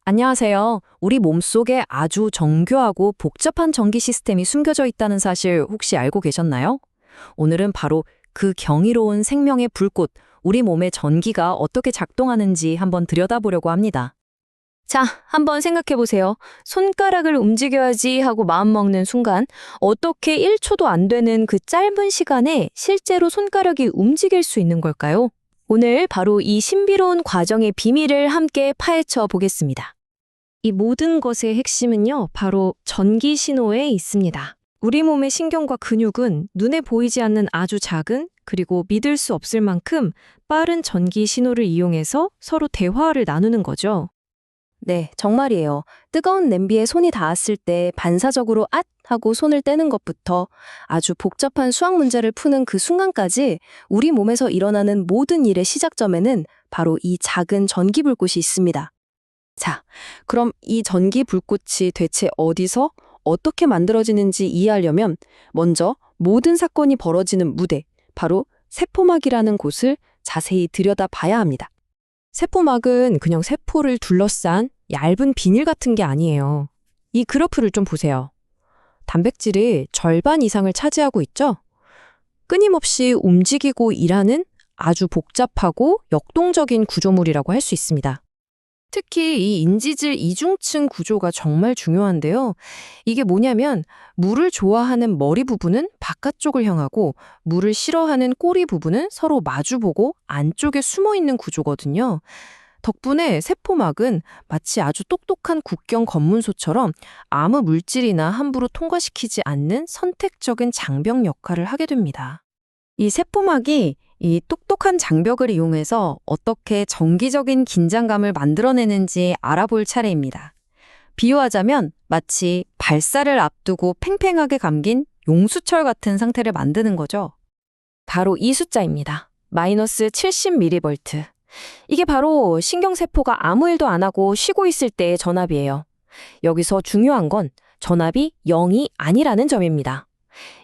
안녕하세요. 우리 몸속에 아주 정교하고 복잡한 전기 시스템이 숨겨져 있다는 사실 혹시 알고 계셨나요? 오늘은 바로 그 경이로운 생명의 불꽃, 우리 몸의 전기가 어떻게 작동하는지 한번 들여다보려고 합니다. 자, 한번 생각해 보세요. 손가락을 움직여야지 하고 마음먹는 순간 어떻게 1초도 안 되는 그 짧은 시간에 실제로 손가락이 움직일 수 있는 걸까요? 오늘 바로 이 신비로운 과정의 비밀을 함께 파헤쳐 보겠습니다. 이 모든 것의 핵심은요, 바로 전기 신호에 있습니다. 우리 몸의 신경과 근육은 눈에 보이지 않는 아주 작은, 그리고 믿을 수 없을 만큼 빠른 전기 신호를 이용해서 서로 대화를 나누는 거죠. 네, 정말이에요. 뜨거운 냄비에 손이 닿았을 때 반사적으로 앗! 하고 손을 떼는 것부터 아주 복잡한 수학 문제를 푸는 그 순간까지 우리 몸에서 일어나는 모든 일의 시작점에는 바로 이 작은 전기불꽃이 있습니다. 자, 그럼 이 전기불꽃이 대체 어디서 어떻게 만들어지는지 이해하려면 먼저 모든 사건이 벌어지는 무대, 바로 세포막이라는 곳을 자세히 들여다봐야 합니다. 세포막은 그냥 세포를 둘러싼 얇은 비닐 같은 게 아니에요. 이 그래프를 좀 보세요. 단백질이 절반 이상을 차지하고 있죠? 끊임없이 움직이고 일하는 아주 복잡하고 역동적인 구조물이라고 할 수 있습니다. 특히 이 인지질 이중층 구조가 정말 중요한데요. 이게 뭐냐면 물을 좋아하는 머리 부분은 바깥쪽을 향하고 물을 싫어하는 꼬리 부분은 서로 마주보고 안쪽에 숨어 있는 구조거든요. 덕분에 세포막은 마치 아주 똑똑한 국경 검문소처럼 아무 물질이나 함부로 통과시키지 않는 선택적인 장벽 역할을 하게 됩니다. 이 세포막이 이 똑똑한 장벽을 이용해서 어떻게 정기적인 긴장감을 만들어내는지 알아볼 차례입니다. 비유하자면 마치 발사를 앞두고 팽팽하게 감긴 용수철 같은 상태를 만드는 거죠. 바로 이 숫자입니다. 마이너스 70mV. 이게 바로 신경세포가 아무 일도 안 하고 쉬고 있을 때의 전압이에요. 여기서 중요한 건 전압이 0이 아니라는 점입니다.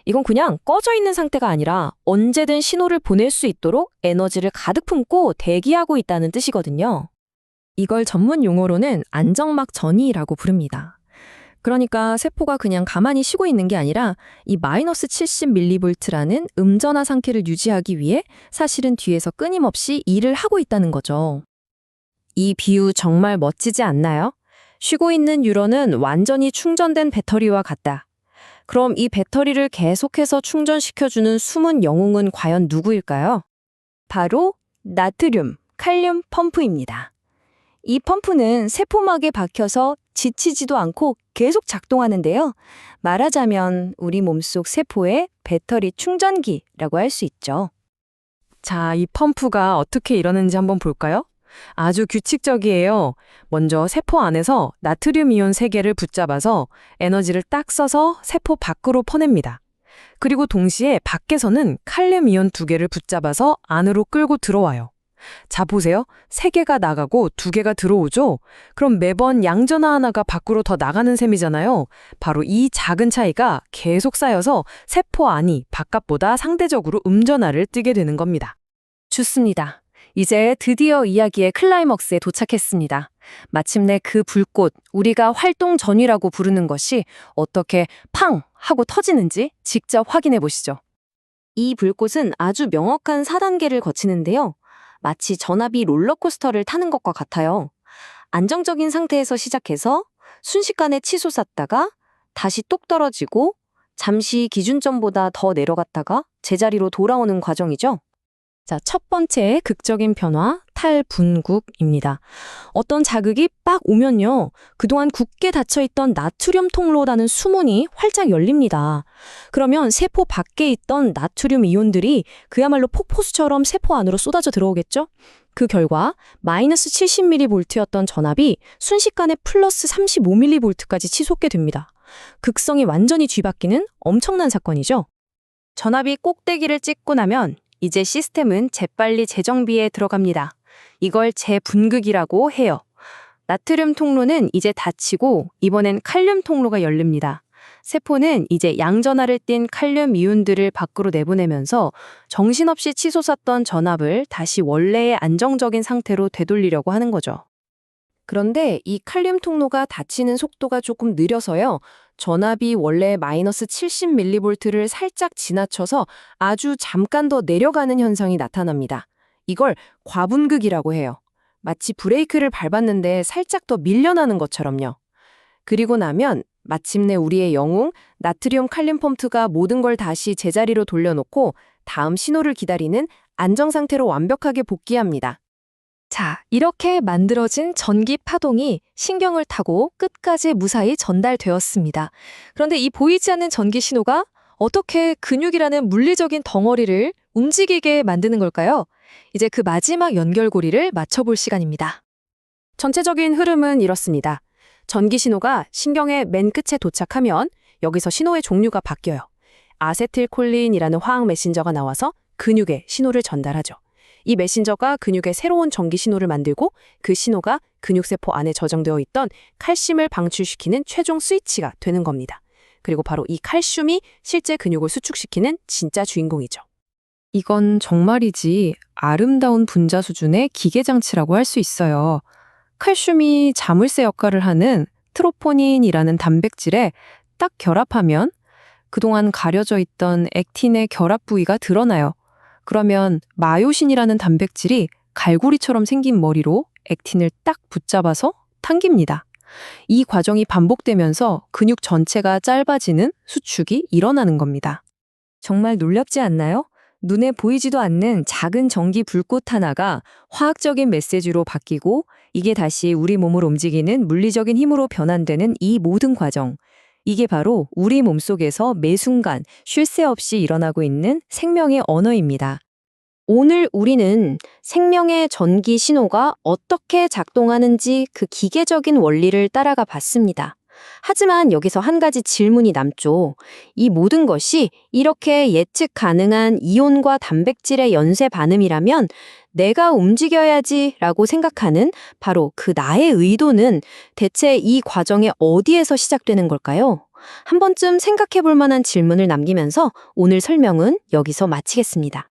이건 그냥 꺼져 있는 상태가 아니라 언제든 신호를 보낼 수 있도록 에너지를 가득 품고 대기하고 있다는 뜻이거든요. 이걸 전문 용어로는 안정막 전이라고 부릅니다. 그러니까 세포가 그냥 가만히 쉬고 있는 게 아니라 이 마이너스 70mV라는 음전화 상태를 유지하기 위해 사실은 뒤에서 끊임없이 일을 하고 있다는 거죠. 이 비유 정말 멋지지 않나요? 쉬고 있는 뉴런은 완전히 충전된 배터리와 같다. 그럼 이 배터리를 계속해서 충전시켜주는 숨은 영웅은 과연 누구일까요? 바로 나트륨, 칼륨 펌프입니다. 이 펌프는 세포막에 박혀서 지치지도 않고 계속 작동하는데요. 말하자면 우리 몸속 세포의 배터리 충전기라고 할 수 있죠. 자, 이 펌프가 어떻게 일하는지 한번 볼까요? 아주 규칙적이에요. 먼저 세포 안에서 나트륨 이온 3개를 붙잡아서 에너지를 딱 써서 세포 밖으로 퍼냅니다. 그리고 동시에 밖에서는 칼륨 이온 2개를 붙잡아서 안으로 끌고 들어와요. 자, 보세요. 3개가 나가고 2개가 들어오죠? 그럼 매번 양전화 하나가 밖으로 더 나가는 셈이잖아요. 바로 이 작은 차이가 계속 쌓여서 세포 안이 바깥보다 상대적으로 음전화를 띠게 되는 겁니다. 좋습니다. 이제 드디어 이야기의 클라이먹스에 도착했습니다. 마침내 그 불꽃, 우리가 활동 전위라고 부르는 것이 어떻게 팡! 하고 터지는지 직접 확인해 보시죠. 이 불꽃은 아주 명확한 4단계를 거치는데요. 마치 전압이 롤러코스터를 타는 것과 같아요. 안정적인 상태에서 시작해서 순식간에 치솟았다가 다시 똑 떨어지고 잠시 기준점보다 더 내려갔다가 제자리로 돌아오는 과정이죠. 자, 첫 번째 극적인 변화, 탈분국입니다. 어떤 자극이 빡 오면요. 그동안 굳게 닫혀있던 나트륨 통로라는 수문이 활짝 열립니다. 그러면 세포 밖에 있던 나트륨 이온들이 그야말로 폭포수처럼 세포 안으로 쏟아져 들어오겠죠? 그 결과 마이너스 70mV였던 전압이 순식간에 플러스 35mV까지 치솟게 됩니다. 극성이 완전히 뒤바뀌는 엄청난 사건이죠. 전압이 꼭대기를 찍고 나면 이제 시스템은 재빨리 재정비에 들어갑니다. 이걸 재분극이라고 해요. 나트륨 통로는 이제 닫히고 이번엔 칼륨 통로가 열립니다. 세포는 이제 양전하를 띤 칼륨 이온들을 밖으로 내보내면서 정신없이 치솟았던 전압을 다시 원래의 안정적인 상태로 되돌리려고 하는 거죠. 그런데 이 칼륨 통로가 닫히는 속도가 조금 느려서요. 전압이 원래 마이너스 70mV를 살짝 지나쳐서 아주 잠깐 더 내려가는 현상이 나타납니다. 이걸 과분극이라고 해요. 마치 브레이크를 밟았는데 살짝 더 밀려나는 것처럼요. 그리고 나면 마침내 우리의 영웅 나트륨 칼륨 펌프가 모든 걸 다시 제자리로 돌려놓고 다음 신호를 기다리는 안정 상태로 완벽하게 복귀합니다. 자, 이렇게 만들어진 전기 파동이 신경을 타고 끝까지 무사히 전달되었습니다. 그런데 이 보이지 않는 전기 신호가 어떻게 근육이라는 물리적인 덩어리를 움직이게 만드는 걸까요? 이제 그 마지막 연결고리를 맞춰볼 시간입니다. 전체적인 흐름은 이렇습니다. 전기 신호가 신경의 맨 끝에 도착하면 여기서 신호의 종류가 바뀌어요. 아세틸콜린이라는 화학 메신저가 나와서 근육에 신호를 전달하죠. 이 메신저가 근육에 새로운 전기 신호를 만들고 그 신호가 근육세포 안에 저장되어 있던 칼슘을 방출시키는 최종 스위치가 되는 겁니다. 그리고 바로 이 칼슘이 실제 근육을 수축시키는 진짜 주인공이죠. 이건 정말이지 아름다운 분자 수준의 기계장치라고 할 수 있어요. 칼슘이 자물쇠 역할을 하는 트로포닌이라는 단백질에 딱 결합하면 그동안 가려져 있던 액틴의 결합 부위가 드러나요. 그러면 마요신이라는 단백질이 갈고리처럼 생긴 머리로 액틴을 딱 붙잡아서 당깁니다. 이 과정이 반복되면서 근육 전체가 짧아지는 수축이 일어나는 겁니다. 정말 놀랍지 않나요? 눈에 보이지도 않는 작은 전기 불꽃 하나가 화학적인 메시지로 바뀌고 이게 다시 우리 몸을 움직이는 물리적인 힘으로 변환되는 이 모든 과정. 이게 바로 우리 몸속에서 매 순간 쉴 새 없이 일어나고 있는 생명의 언어입니다. 오늘 우리는 생명의 전기 신호가 어떻게 작동하는지 그 기계적인 원리를 따라가 봤습니다. 하지만 여기서 한 가지 질문이 남죠. 이 모든 것이 이렇게 예측 가능한 이온과 단백질의 연쇄 반응이라면 내가 움직여야지 라고 생각하는 바로 그 나의 의도는 대체 이 과정의 어디에서 시작되는 걸까요? 한 번쯤 생각해 볼 만한 질문을 남기면서 오늘 설명은 여기서 마치겠습니다.